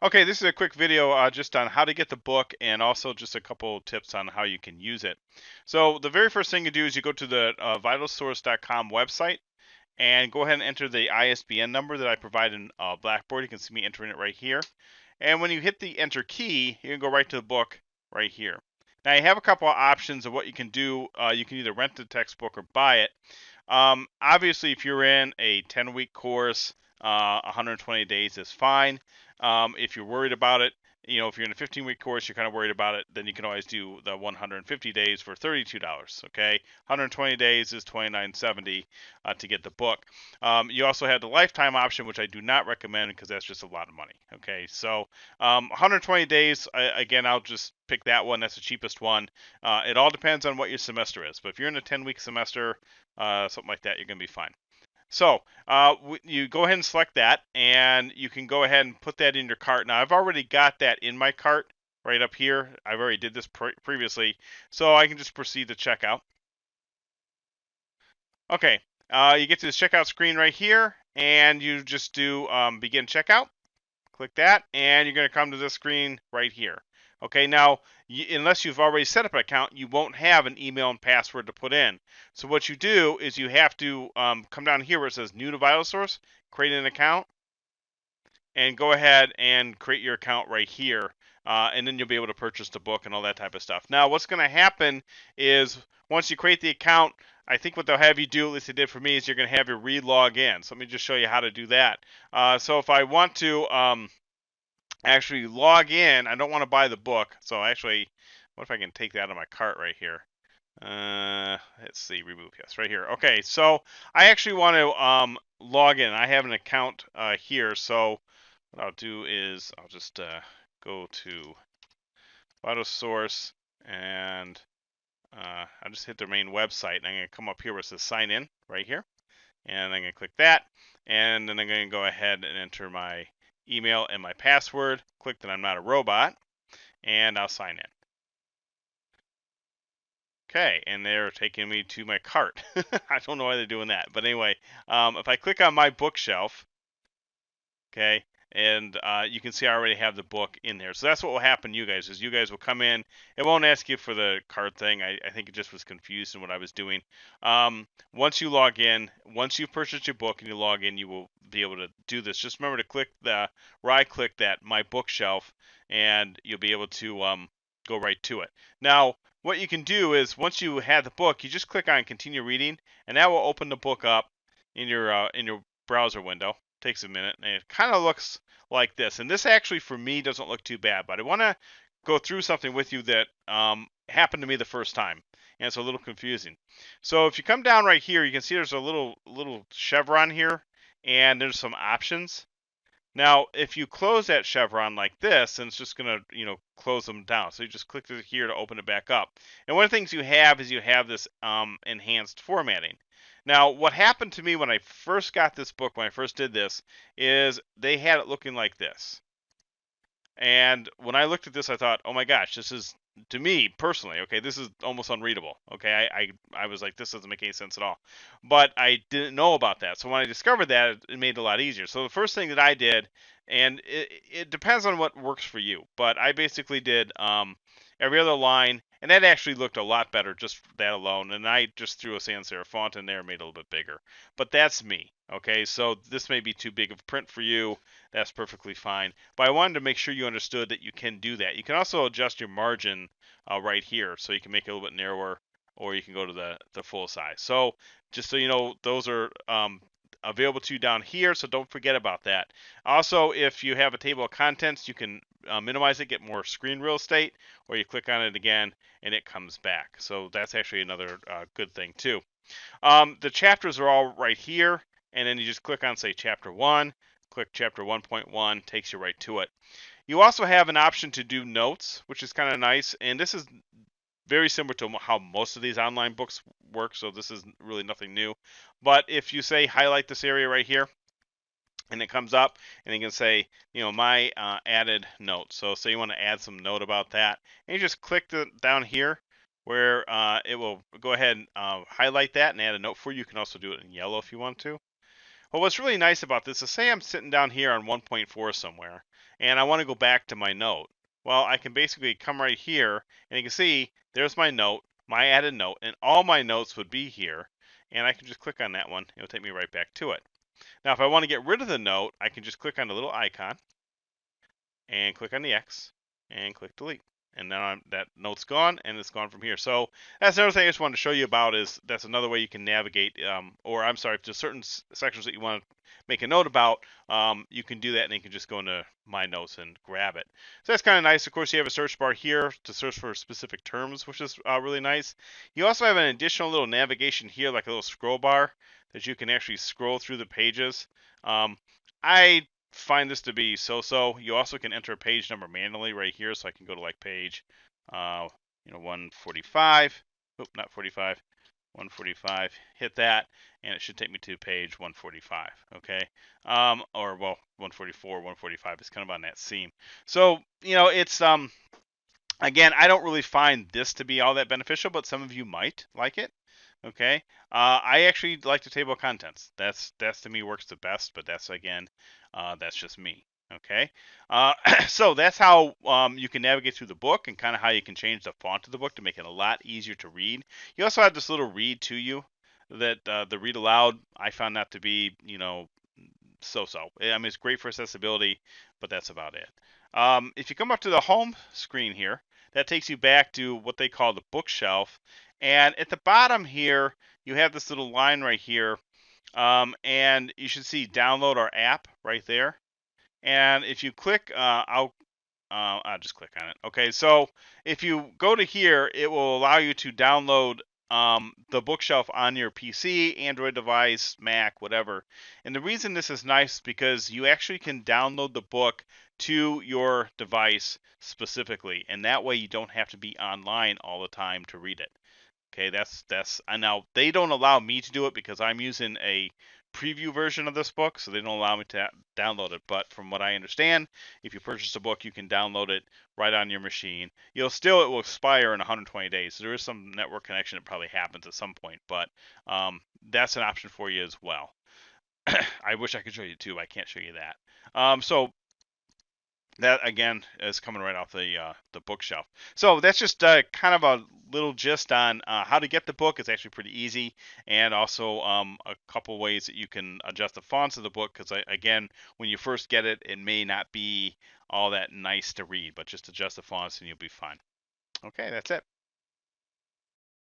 Okay, this is a quick video just on how to get the book and also just a couple tips on how you can use it. So the very first thing you do is you go to the vitalsource.com website and go ahead and enter the ISBN number that I provide in Blackboard. You can see me entering it right here. And when you hit the enter key, you can go right to the book right here. Now you have a couple of options of what you can do. You can either rent the textbook or buy it. Obviously, if you're in a 10-week course, 120 days is fine. If you're worried about it, if you're in a 15-week course, you're kind of worried about it, then you can always do the 150 days for $32. Okay, 120 days is $29.70 to get the book. You also have the lifetime option, which I do not recommend because that's just a lot of money. Okay, so 120 days, again, I'll just pick that one. That's the cheapest one. It all depends on what your semester is. But if you're in a 10-week semester, something like that, you're going to be fine. So you go ahead and select that, and you can go ahead and put that in your cart. Now, I've already got that in my cart right up here. I've already did this previously, so I can just proceed to checkout. Okay, you get to the checkout screen right here, and you just do begin checkout. Click that, and you're going to come to this screen right here. Okay, now, unless you've already set up an account, you won't have an email and password to put in. So what you do is you have to come down here where it says New to VitalSource, create an account, and go ahead and create your account right here. And then you'll be able to purchase the book and all that type of stuff. Now, what's going to happen is once you create the account, I think what they'll have you do, at least they did for me, is you're going to have your re-log in. So let me just show you how to do that. So if I want to actually log in, I don't want to buy the book. So actually, what if I can take that out of my cart right here? Let's see, remove, yes, right here. Okay, so I actually want to log in. I have an account here, so what I'll do is I'll just go to VitalSource and I'll just hit their main website, and I'm going to come up here where it says sign in right here, and I'm going to click that, and then I'm going to go ahead and enter my email and my password, click that I'm not a robot, and I'll sign in. Okay, and they're taking me to my cart. I don't know why they're doing that, but anyway, if I click on my bookshelf, okay, and you can see I already have the book in there. So that's what will happen to you guys, is you guys will come in. It won't ask you for the card thing. I think it just was confused in what I was doing. Once you log in, once you've purchased your book and you log in, you will be able to do this. Just remember to click the right click that my bookshelf, and you'll be able to go right to it. Now, what you can do is once you have the book, you just click on continue reading, and that will open the book up in your browser window. Takes a minute, and it kind of looks like this. And this actually, for me, doesn't look too bad, but I want to go through something with you that happened to me the first time, and it's a little confusing. So if you come down right here, you can see there's a little chevron here, and there's some options. Now, if you close that chevron like this, then it's just going to, close them down. So you just click here to open it back up. And one of the things you have is you have this enhanced formatting. Now, what happened to me when I first got this book, when I first did this, is they had it looking like this. And when I looked at this, I thought, oh my gosh, this is, to me personally, okay, this is almost unreadable. Okay, I was like, this doesn't make any sense at all. But I didn't know about that. So when I discovered that, it made it a lot easier. So the first thing that I did, and it depends on what works for you, but I basically did every other line, and that actually looked a lot better just that alone. And I just threw a sans serif font in there, made it a little bit bigger. But that's me. Okay, so this may be too big of print for you. That's perfectly fine. But I wanted to make sure you understood that you can do that. You can also adjust your margin right here, so you can make it a little bit narrower, or you can go to the full size. So just so you know, those are available to you down here, so don't forget about that. Also, if you have a table of contents, you can minimize it, get more screen real estate, or you click on it again, and it comes back. So that's actually another good thing too. The chapters are all right here, and then you just click on, say, Chapter 1, click Chapter 1.1, takes you right to it. You also have an option to do notes, which is kind of nice, and this is very similar to how most of these online books work, so this is really nothing new. But if you say highlight this area right here, and it comes up, and you can say, my added note. So say you want to add some note about that, and you just click down here where it will go ahead and highlight that and add a note for you. You can also do it in yellow if you want to. Well, what's really nice about this is, say I'm sitting down here on 1.4 somewhere, and I want to go back to my note. Well, I can basically come right here, and you can see there's my note, my added note, and all my notes would be here. And I can just click on that one. It'll take me right back to it. Now, if I want to get rid of the note, I can just click on the little icon and click on the X and click delete. And now that note's gone, and it's gone from here. So that's another thing I just wanted to show you about is that's another way you can navigate, or I'm sorry, if there's certain sections that you want to make a note about, you can do that, and you can just go into My Notes and grab it. So that's kind of nice. Of course, you have a search bar here to search for specific terms, which is really nice. You also have an additional little navigation here, like a little scroll bar that you can actually scroll through the pages. I find this to be so-so. You also can enter a page number manually right here, so I can go to like page 145. Oop, not 45. 145. Hit that, and it should take me to page 145. Okay, or well, 144, 145 is kind of on that seam. So it's again, I don't really find this to be all that beneficial, but some of you might like it. Okay, I actually like the table of contents. That's to me works the best, but that's again, that's just me. Okay, so that's how you can navigate through the book and kind of how you can change the font of the book to make it a lot easier to read. You also have this little read to you that the read aloud. I found that to be so-so. I mean, it's great for accessibility, but that's about it. If you come up to the home screen here, that takes you back to what they call the bookshelf. And at the bottom here, you have this little line right here. And you should see download our app right there. And if you click, I'll just click on it. Okay, so if you go to here, it will allow you to download the bookshelf on your PC, Android device, Mac, whatever. And the reason this is nice is because you actually can download the book to your device specifically, and that way you don't have to be online all the time to read it. Okay, that's and now they don't allow me to do it because I'm using a preview version of this book, so they don't allow me to download it. But from what I understand, if you purchase a book, you can download it right on your machine. It will expire in 120 days. So there is some network connection that probably happens at some point, but that's an option for you as well. I wish I could show you too. I can't show you that. So that again is coming right off the bookshelf. So that's just kind of a little gist on how to get the book. It's actually pretty easy, and also a couple ways that you can adjust the fonts of the book. Because again, when you first get it, it may not be all that nice to read, but just adjust the fonts and you'll be fine. Okay, that's it.